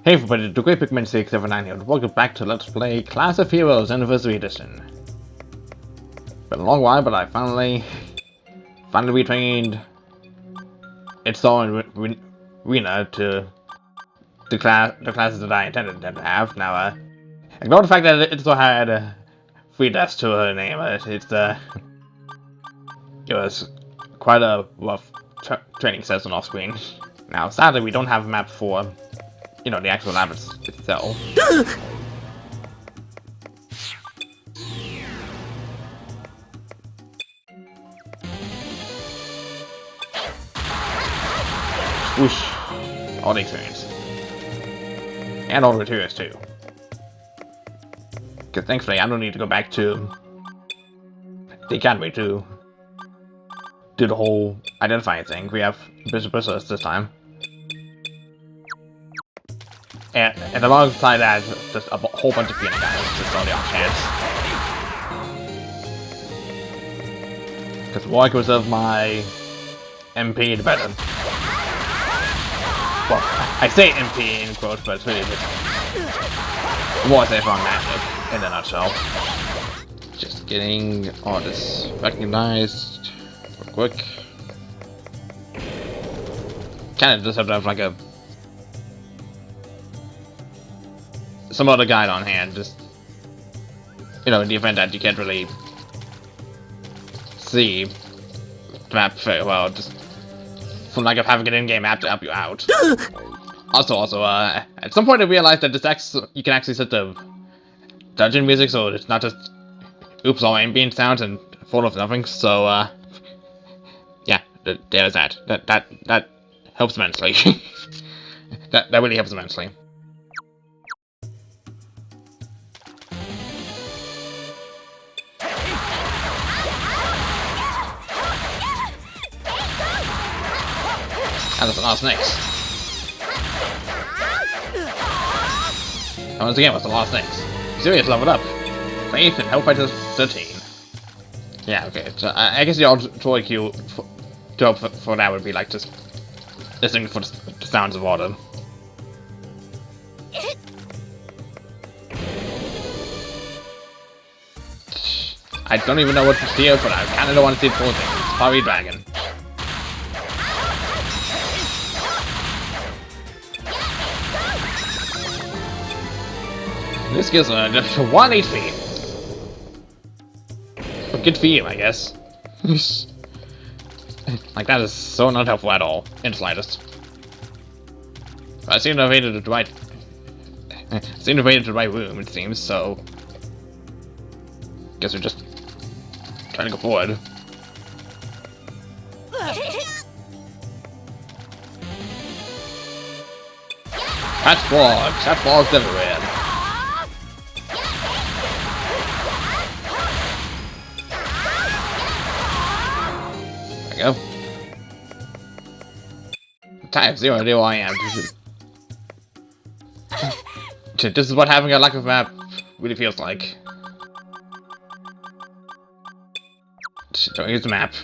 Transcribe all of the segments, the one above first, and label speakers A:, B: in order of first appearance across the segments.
A: Hey everybody, the Great Pigman 679 here, and welcome back to Let's Play Class of Heroes Anniversary Edition. Been a long while, but I finally retrained Itzo and Rena to the classes that I intended them to have. Now, ignore the fact that Itzo had 3 deaths to her name. It was quite a rough training session off screen. Now, sadly, we don't have a map for the actual lab itself. Whoosh. All the experience. And all the materials too. Because thankfully I don't need to go back to the academy to do the whole identifying thing. We have Bishop this time. And alongside that, just a whole bunch of piano guys, just on the off chance. Because the more I can reserve my MP, the better. Well, I say MP in quotes, but it's really just the more I say from magic, in a nutshell. Just getting all this recognized real quick. Kind of just have to have like some other guide on hand, just in the event that you can't really see the map very well, just from like having an in-game map to help you out. Also, at some point I realized that you can actually set the dungeon music so it's not just oops all ambient sounds and full of nothing. So yeah, there's that. That helps immensely. that really helps immensely. And that's a lot of snakes. And once again, what's a lot of snakes? Serious, leveled up. Faith and Hellfighter 13. Yeah, okay. So I guess the ultimate cue to hope for that would be like just listening for the sounds of water. I don't even know what to steer, but I kinda don't want to see the full thing. It's probably a dragon. This gives just 1 HP. But good for you, I guess. Like, that is so not helpful at all, in the slightest. I seem to have invaded the right room, it seems, so guess we're just trying to go forward. Catch frogs everywhere. There we go. Type 0, there I am. This is what having a lack of map really feels like. Don't use the map.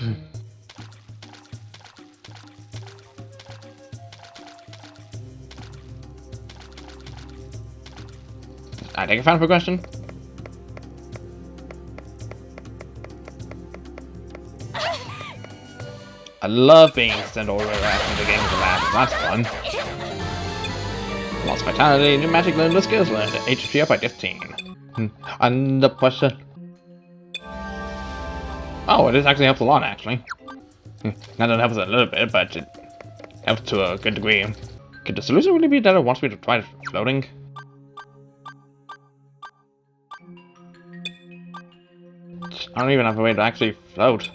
A: I take a fan progression. I love being sent all the way around the game with the map. That's fun. Lost vitality, new magic learned, new skills learned. HP up by 15. Under pressure. Oh, this actually helps a lot, actually. Not that it helps a little bit, but it helps to a good degree. Could the solution really be that it wants me to try floating? I don't even have a way to actually float.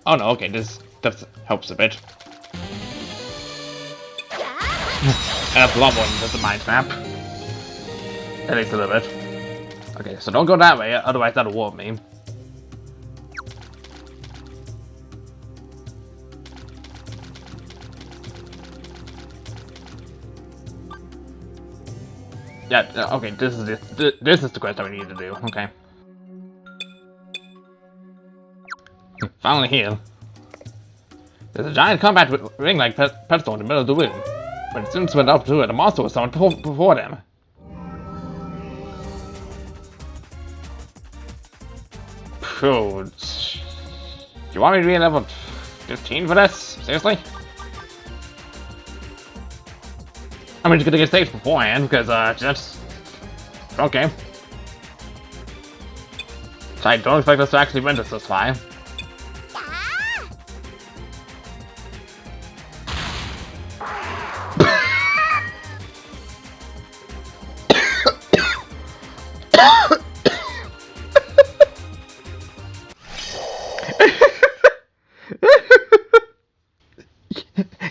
A: Oh no, okay, this helps a bit. And that's a lot more than just a mind map. At least a little bit. Okay, so don't go that way, otherwise that'll warp me. Yeah, okay, this is this is the quest that we need to do, okay. Finally here. There's a giant combat ring-like pedestal in the middle of the room. When the students went up to it, a monster was summoned before them. Phew. Do you want me to be level 15 for this? Seriously? I'm just gonna get staged beforehand, because, just... Okay. I don't expect us to actually win this far.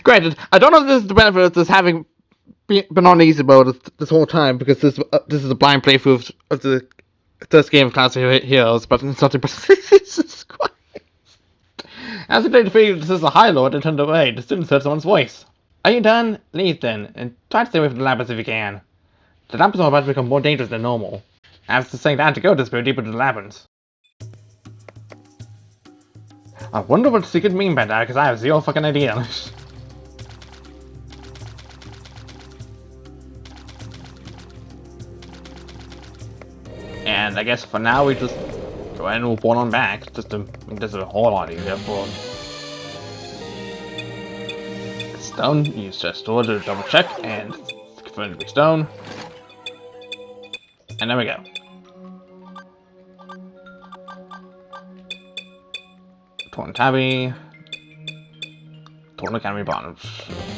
A: Granted, I don't know if this is the benefit of this having been on easy mode this whole time, because this is a blind playthrough of the first game of Classic Heroes, but it's nothing but Jesus Christ. As the day defeated this is a Highlord and turned away, the students heard someone's voice. Are you done? Leave then, and try to stay away from the labyrinth if you can. The labyrinth are about to become more dangerous than normal. As to saying that to go to spirit deeper into the labyrinth. I wonder what she could mean by that, because I have zero fucking idea. And I guess for now we just go ahead and move on back, just to make this a whole lot easier for stone. Use just store to double check and confirm to be stone. And there we go. Torn tabby. Torn academy bonus.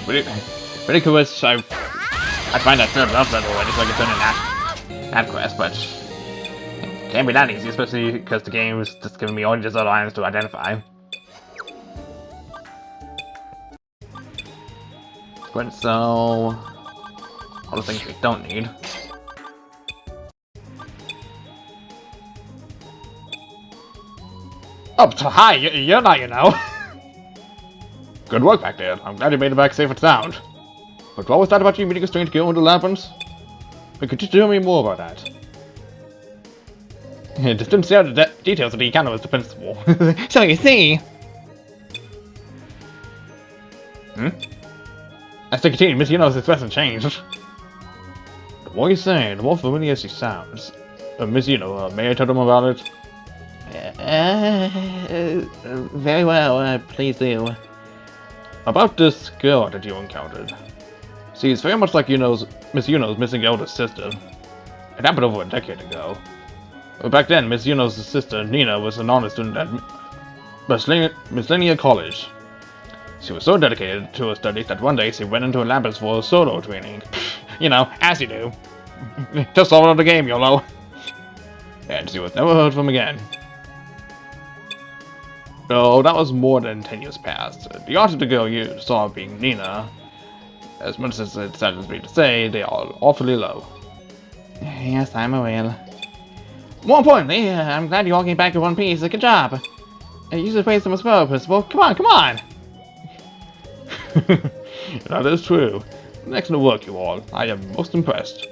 A: Pretty cool. I find that third love level already, so I can turn in that quest, but can't be that easy, especially because the game is just giving me all these other items to identify. But so all the things we don't need. Oh, hi, you're not, you know. Good work back there. I'm glad you made it back safe and sound. But what was that about you meeting a strange girl in the labyrinth? Could you tell me more about that? Just didn't share the details of the encounter with the principal. So you see... As they continue, Miss Yuno's expression changed. The more you say, the more familiar she sounds. Miss Yuno, may I tell them about it? Very well, please do. About this girl that you encountered. She is very much like Miss Yuno's missing eldest sister. It happened over a decade ago. Back then, Miss Yuno's sister, Nina, was an honor student at Mislenia College. She was so dedicated to her studies that one day she went into a labyrinth for solo training. You know, as you do. Just all of the game, YOLO. And she was never heard from again. So that was more than 10 years past. The odds of the girl you saw being Nina, as much as it saddens me to say, they are awfully low. Yes, I'm aware. More importantly, I'm glad you all came back in one piece. Good job. You should praise them as well, Principal. Come on, come on! That is true. Excellent work, you all. I am most impressed.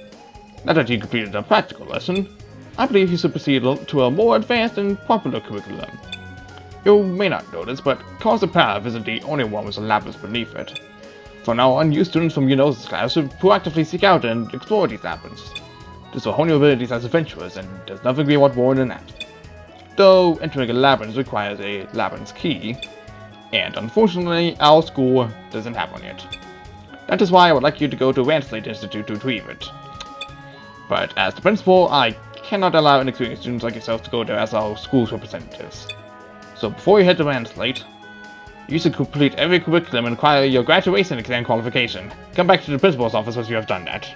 A: Now that you completed a practical lesson, I believe you should proceed to a more advanced and popular curriculum. You may not know this, but Kausa Path isn't the only one with a labyrinth beneath it. From now on, you students from Yuno's class should proactively seek out and explore these labyrinths. This will hone your abilities as adventurers, and there's nothing we want more than that. Though, entering a labyrinth requires a labyrinth key, and unfortunately, our school doesn't have one yet. That is why I would like you to go to Ranslate Institute to retrieve it. But as the principal, I cannot allow inexperienced students like yourself to go there as our school's representatives. So before you head to Ranslate, you should complete every curriculum and acquire your graduation exam qualification. Come back to the principal's office once you have done that.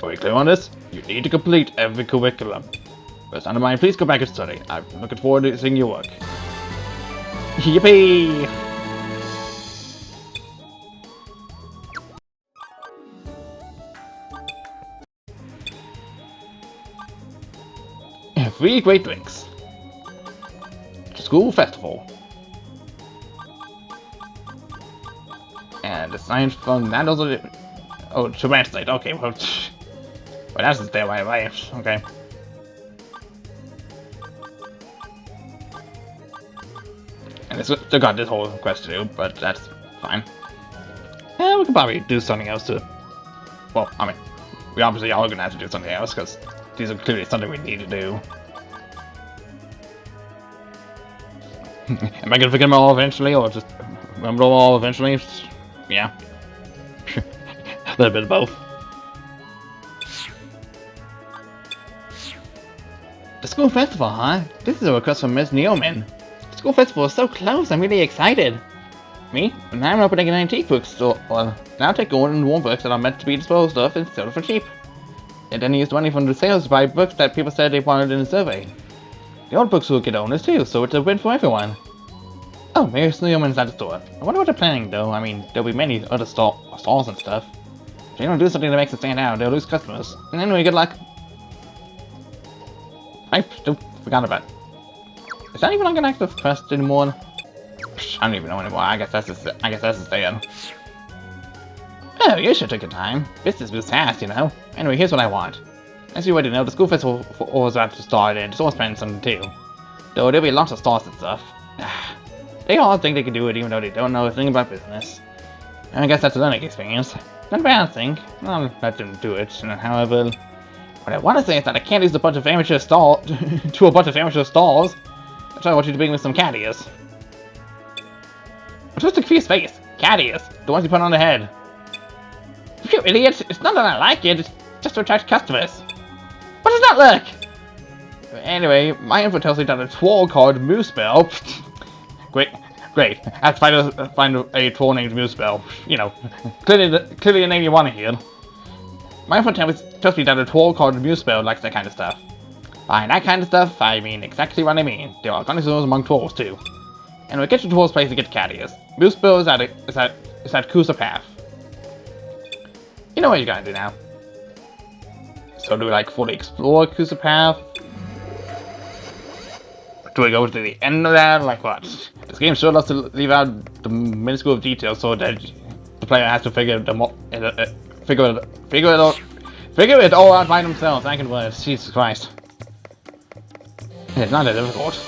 A: Are we clear on this? You need to complete every curriculum. But under mind, please go back and study. I'm looking forward to seeing your work. Yippee! Free great drinks. School festival. And the science fund, that also... Oh, to translate, okay, well... Well, that's just there right away, okay. And it's still got this whole quest to do, but that's fine. Yeah, we could probably do something else too. Well, I mean, we obviously are gonna have to do something else, because these are clearly something we need to do. Am I gonna forget them all eventually, or just remember them all eventually? Yeah. A little bit of both. The school festival, huh? This is a request from Miss Yuno. The school festival is so close, I'm really excited. Me? Now I'm opening an antique bookstore. Well, now take old and worn books that are meant to be disposed of and sold for cheap. And then use the money from the sales to buy books that people said they wanted in the survey. The old books will get owners too, so it's a win for everyone. Oh, Miss Yuno's at the store. I wonder what they're planning though. I mean, there'll be many other stalls and stuff. If they don't do something that makes it stand out, they'll lose customers. And anyway, good luck. I still forgot about it. Is that even on active quest anymore? I don't even know anymore. I guess that's the saying. Oh, you should take your time. Business moves fast, you know. Anyway, here's what I want. As you already know, the school festival was about to start and stores planning something too. Though there'll be lots of stores and stuff. They all think they can do it even though they don't know a thing about business. And I guess that's a learning experience. Not a bad thing. I'll let them do it. However, what I want to say is that I can't use a bunch of amateur stalls to a bunch of amateur stalls. That's why I want you to bring me some cat ears. What's the confused face? Cat ears. The ones you put on the head. You idiots! It's not that I like it, it's just to attract customers. What does that look? Anyway, my info tells me that a troll called Moose Bell. Great. I have to find a troll named Moose Bell. You know, clearly the name you want to hear. My info tells me that a troll called Moose Bell likes that kind of stuff. By that kind of stuff, I mean exactly what I mean. There are connoisseurs among trolls too. Anyway, get to the troll's place to get cat ears. Moose Bell is at Kausa path. You know what you gotta do now. So do we like fully explore Kausa path? Do we go to the end of that? Like what? This game sure loves to leave out the minuscule details so that the player has to figure it all out by themselves. I can words. Jesus Christ. It's not that difficult.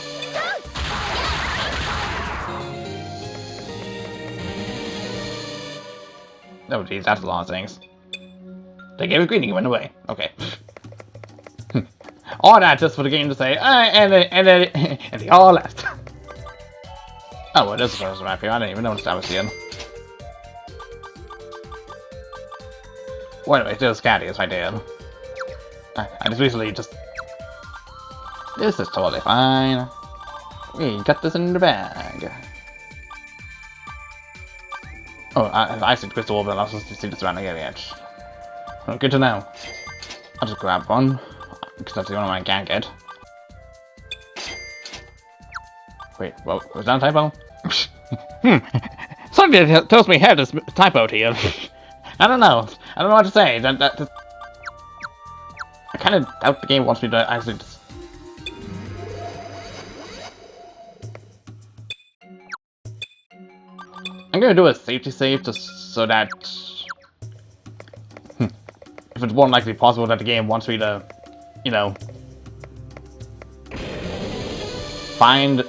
A: Oh geez, that's a lot of things. They gave a greeting and went away. Okay. All that just for the game to say, and they all left. Oh, well, there's the first map here. I didn't even notice that was here. Well, anyway, there's Caddy, right there. I just recently just... This is totally fine. We got this in the bag. Oh, I see the crystal orb, but I'll just see this around the edge. Oh, good to know. I'll just grab one, because that's the only one I can get. Wait, what, was that a typo? Something tells me here there's a typo here. I don't know what to say. I kind of doubt the game wants me to actually just... I'm gonna do a safety save just so that if it's more than likely possible that the game wants me to, you know, find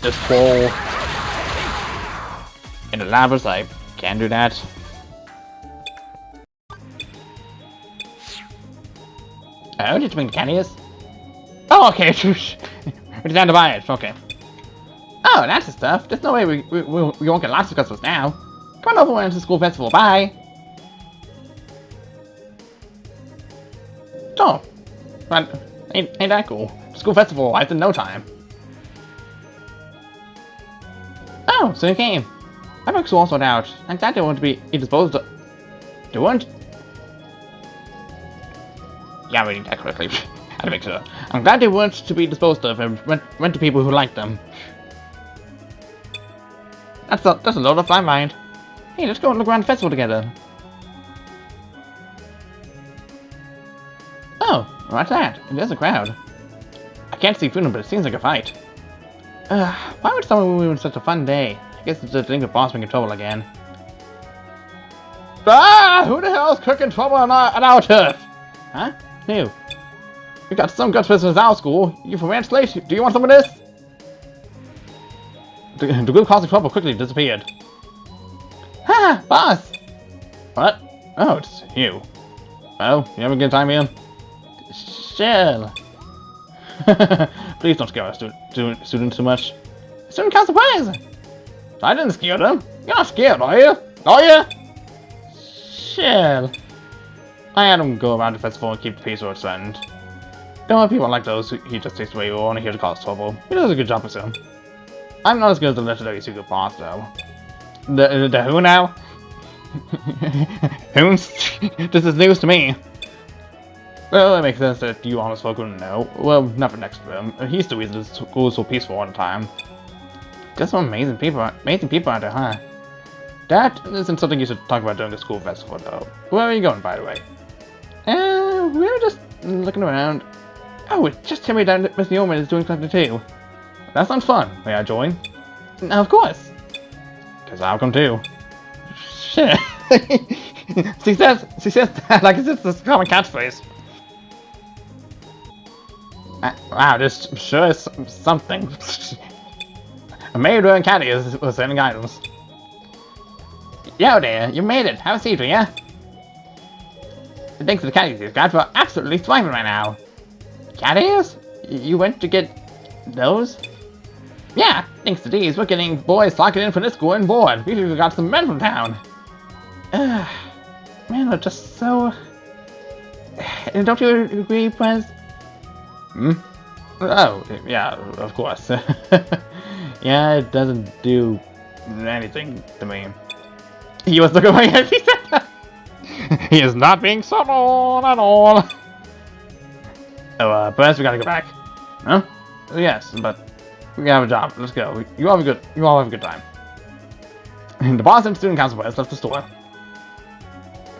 A: this hole in the lavas, I can do that. Oh, did you bring the candies? Oh, okay. We just had to buy it. Okay. Oh, that's the stuff. There's no way we won't get lots of customers now. Come on over and to the school festival. Bye. Oh, but ain't that cool? The school festival arrived in no time. Oh, so you came. My books were all sold out. I'm glad they weren't to be disposed of. They weren't? Yeah, I'm reading that correctly. I had to make sure. I'm glad they weren't to be disposed of and went to people who liked them. That's a load off my mind. Hey, let's go and look around the festival together. Oh, what's that? There's a crowd. I can't see through them, but it seems like a fight. Why would someone ruin such a fun day? I guess it's a thing of boss being in trouble again. Ah! Who the hell's cooking trouble on our turf? Huh? You. We got some good business at our school. You from Ranch Lake? Do you want some of this? The group causing trouble quickly disappeared. Ha! Boss! What? Oh, it's you. Well, you having a good time here? Sure. Please don't scare our students too much. Student council surprise! I didn't scare them. You're not scared, are you? Are you? Sure. I had him go around the festival and keep the peace where it's threatened. Don't want people like those he just takes away who are only here to cause trouble. He does a good job with him. I'm not as good as the legendary secret boss, though. The who now? Who's? This is news to me. Well, it makes sense that you honest folk wouldn't know. Well, nothing next to him. He's the reason the school is so peaceful all the time. Got some amazing people out there, huh? That isn't something you should talk about during the school festival, though. Where are you going, by the way? We were just looking around. Oh, it just tell me that Miss Yuno is doing something too. That sounds fun. May I join? No, of course. Cause I'll come too. Shit. she says that like it's just a common catchphrase. Wow, this sure is something. A maid wearing caddy was sending items. Yo there, you made it. Have a seat, will ya? Thanks to the caddies you've got, we're absolutely thriving right now. Caddies? You went to get those? Yeah, thanks to these, we're getting boys flocking in for this school and board. We've even got some men from town. Man, we're just so... Don't you agree, Prez? Hmm? Oh, yeah, of course. Yeah, it doesn't do anything to me. He was looking at my head, he said that. He is not being subtle at all. Oh, Prez, we gotta go back. Huh? Yes, but we have a job. Let's go. You all have a good time. And the boss and student council left the store.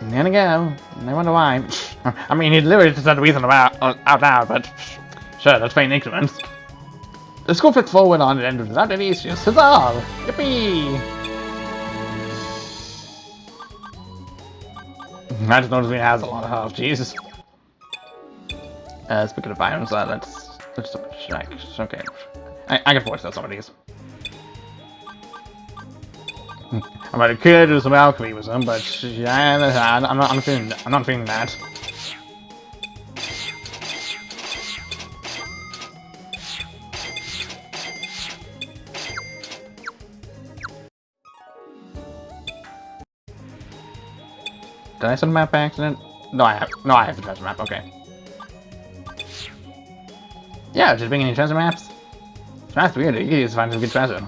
A: And there we go. I wonder why. I mean, he literally just said the reason out now, but sure, that's faint increments. The school festival went on and ended without any issues. Huzzah! Yippee! I just noticed he has a lot of health. Jesus. Speaking of items, let's check. Okay, I can force out some of these. I might could do some alchemy with them, but yeah, I'm not feeling that. Did I send a map by accident? No, I have the treasure map. Okay. Yeah, just bring any treasure maps. That's weird. You can just find some good treasure.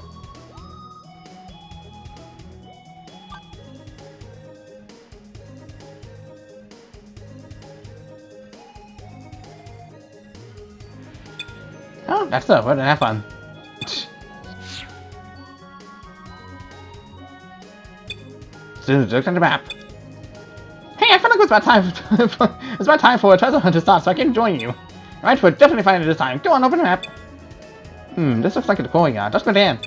A: Oh, that's so. What did I have fun? Students, look at the map. Hey, I feel like it's about time. It's about time for a treasure hunt to start, so I can join you. Right, we'll definitely find it this time. Go on, open the map. This looks like a courtyard. Let's go down.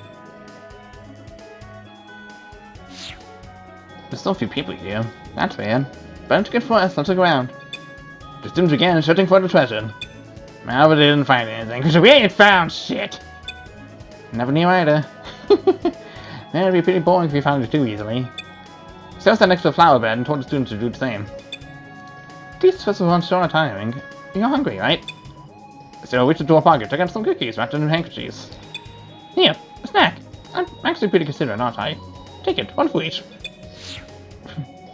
A: There's still a few people here. That's weird. But it's good for us. Let's look around. The students began searching for the treasure. Well, but they didn't find anything, because we ain't found shit. Never knew either. It'd be pretty boring if we found it too easily. So I sat next to the flower bed and told the students to do the same. These festivals aren't short on timing. You're hungry, right? So we should do a pocket. Check out some cookies wrapped in handkerchiefs. Here, a snack. I'm actually pretty considerate, aren't I? Take it, one for each.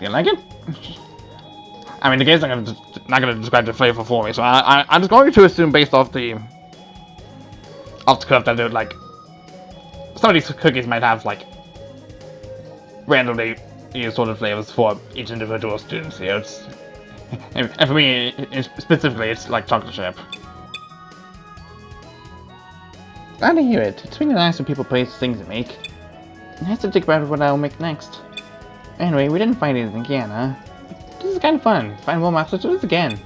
A: You like it? I mean, the game's not gonna describe the flavor for me, so I'm just going to assume based off the curve that they're like some of these cookies might have like randomly sort of flavors for each individual student here. And for me, specifically, it's like chocolate chip. Glad to hear it. It's really nice when people praise things they make. I have to think about what I'll make next. Anyway, we didn't find anything again, huh? This is kind of fun. Find more maps, let's do this again.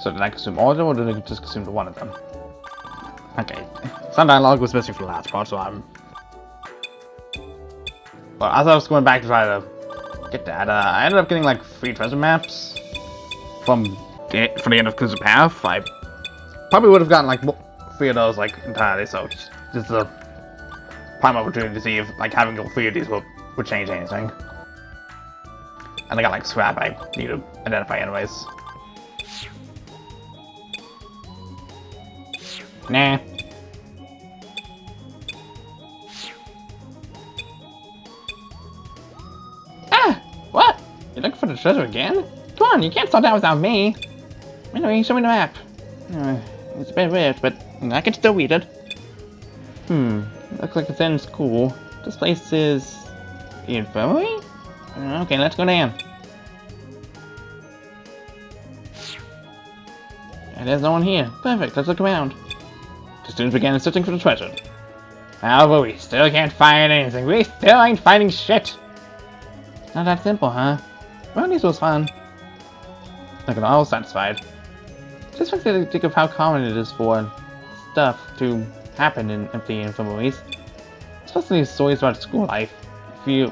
A: So did I consume all of them, or did I just consume one of them? Okay, some dialogue was missing from the last part, so I'm... Well, as I was going back to try to get that, I ended up getting like 3 treasure maps from the end of Cruiser Path. I probably would have gotten like 3 of those like entirely, so this is a prime opportunity to see if like having all 3 of these would change anything. And I got like scrap I need to identify anyways. Nah. Ah! What? You're looking for the treasure again? Come on, you can't start down without me. Anyway, show me the map. It's a bit weird, but I can still read it. Looks like it's in school. This place is... the infirmary? Okay, let's go down. And there's no one here. Perfect, let's look around. The students began searching for the treasure. However, we still can't find anything. We still ain't finding shit. Not that simple, huh? Well, this was fun. Look at all satisfied. Just makes me think of how common it is for stuff to happen in empty infirmaries. Especially stories about school life. If you,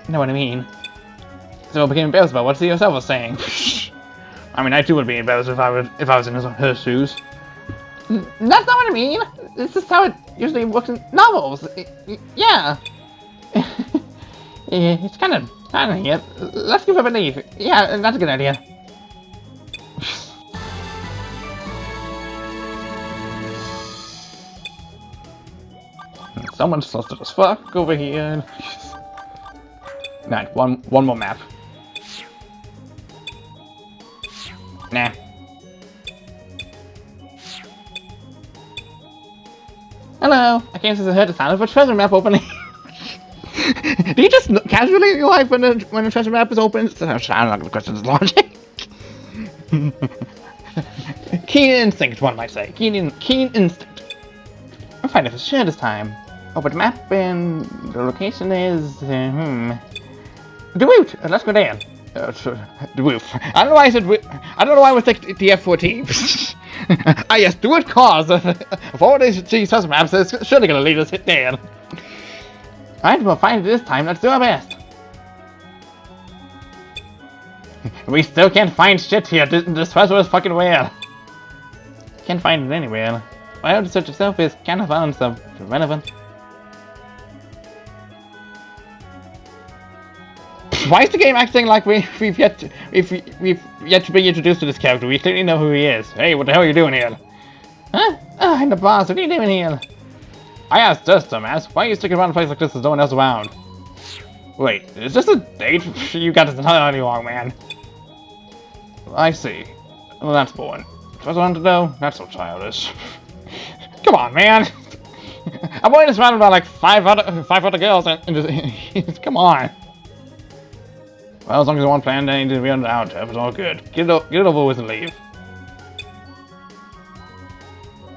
A: know what I mean. So I became embarrassed about what she herself was saying. I mean, I too would be embarrassed if I was in her shoes. That's not what I mean. It's just how it usually works in novels. Yeah. It's kind of here. Let's give him a leave. Yeah, that's a good idea. Someone's flustered as fuck over here. Right, one more map. Nah. Hello, I came to heard the sound of a treasure map opening. Do you just casually like when a treasure map is open? I'm not gonna question this logic. Keen instinct, one might say. Keen instinct. I'm finding for sure this time. Open the map and the location is the route. Let's go down. The roof. I don't know why I said. I don't know why I was thinking the F-14. Ah yes, the root cause of all these treasure maps is surely gonna lead us down. Alright, we'll find it this time. Let's do our best. We still can't find shit here. This treasure is fucking weird. Can't find it anywhere. Well, the search itself is kind of fun, so irrelevant. Why is the game acting like we've yet to be introduced to this character? We clearly know who he is. Hey, what the hell are you doing here? Huh? Ah, I'm the boss. What are you doing here? I asked us, dumbass. Why are you sticking around a place like this with no one else around? Wait, is this a date? You got this entirely wrong, man. I see. Well, that's boring. Treasure hunter though? That's so childish. Come on, man. I'm only surrounded by like five other girls and come on. Well, as long as you want plan, then you need to be on the out. It's all good. Get it over with and leave.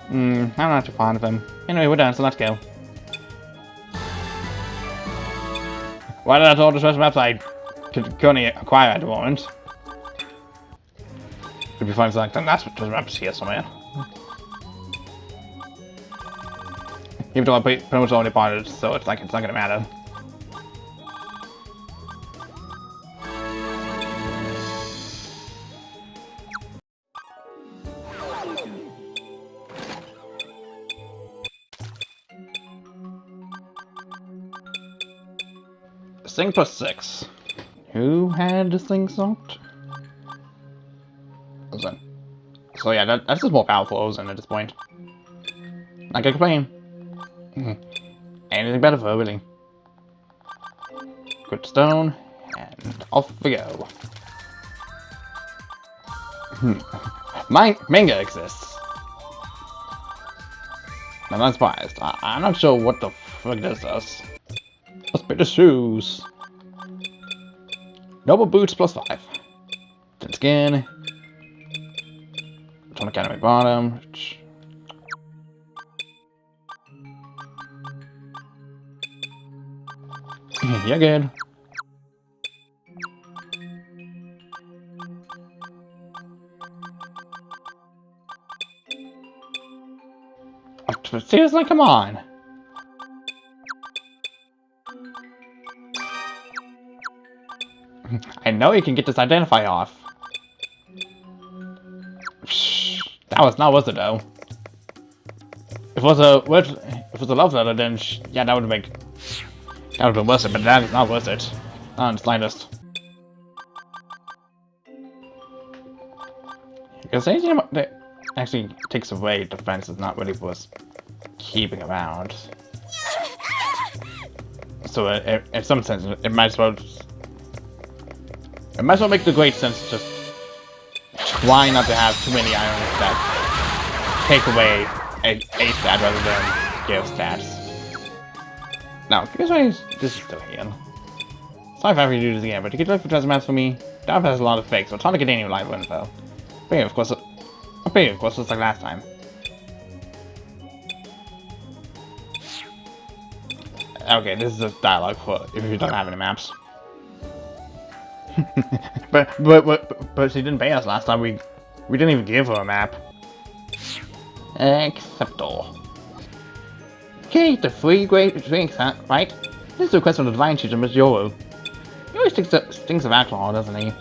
A: I'm not too fond of him. Anyway, we're done, so let's go. Why did I told the treasure maps I could only acquire at the moment? Could be fine selecting that's what treasure maps here somewhere. Even though I pretty much already bought it, so it's not gonna matter. Sing plus 6. Who had this thing stopped? Ozen. So yeah, that's just more powerful Ozen at this point. Not gonna complain. Anything better for her, really. Good stone, and off we go. Manga exists. I'm not surprised. I'm not sure what the frick this does. Let's pick the shoes. Noble boots plus 5. Thin skin. Tonic anime bottom. You're good. But seriously, come on. I know you can get this identify off. That was not worth it though. If it was a love letter, then yeah, that would have been worth it. But that is not worth it. Not in the slightest. Because anything that actually takes away defense is not really worth keeping around. So in some sense, it might as well make the great sense to just try not to have too many items that take away a stat rather than give stats. Now, this is still here. Sorry if I have to do this again, but you could look for treasure maps for me. Dark has a lot of fakes, so it's hard to get any live info. But yeah, of course, just like last time. Okay, this is a dialogue for if you don't have any maps. but she didn't pay us last time. We didn't even give her a map. Acceptable. Okay, the 3 great drinks, huh? Right? This is a request from the divine teacher, Miss Yuno. He always stinks of alcohol, doesn't he?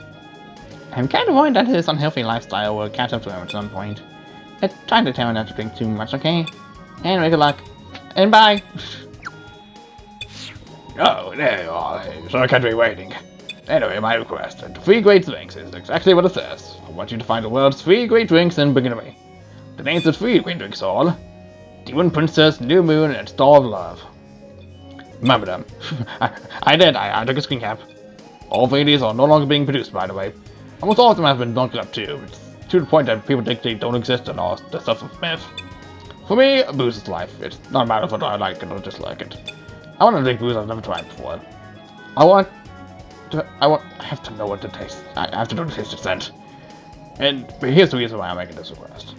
A: I'm kind of worried that his unhealthy lifestyle will catch up to him at some point. Let's try to tell him not to drink too much, okay? And good luck. And bye! Oh, there you are. So I can't be waiting. Anyway, my request. The 3 great drinks is exactly what it says. I want you to find the world's 3 great drinks and bring it away. The names of 3 great drinks are Demon Princess, New Moon, and Star of Love. Remember them. I did. I took a screen cap. All 3 of these are no longer being produced, by the way. Almost all of them have been knocked up too. It's to the point that people think they don't exist and all the stuff of myth. For me, booze is life. It's not a matter of whether I like it or dislike it. I want to drink booze I've never tried before. I have to know what the taste. I have to know the taste of scent. But here's the reason why I'm making this request.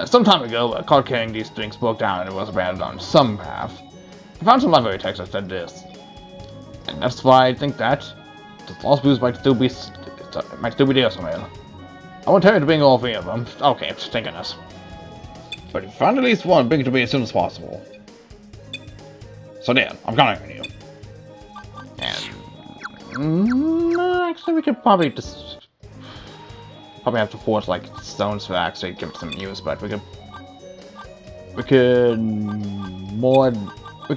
A: Some time ago, a cart carrying these drinks broke down and it was abandoned on some path. I found some library text that said this. And that's why I think that this lost booze might still be there somewhere. I want Terry to bring all 3 of them. Okay, thank goodness. But if you find at least one, bring it to me as soon as possible. So Dan, I'm counting on you. And actually, we could probably have to force like stones to actually give it some use, but we could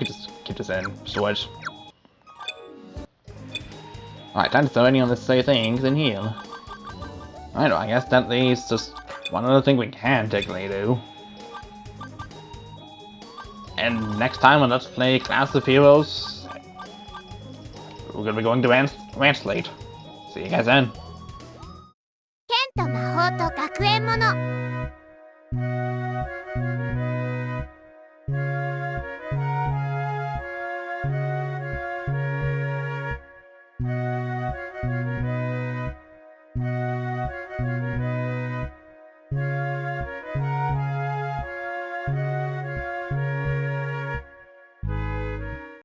A: just keep this in storage. Alright, time to throw any unnecessary things in here. Alright, I guess that leaves just one other thing we can technically do. And next time on Let's Play Class of Heroes, we're gonna be going to Ranch Slate. See you guys then.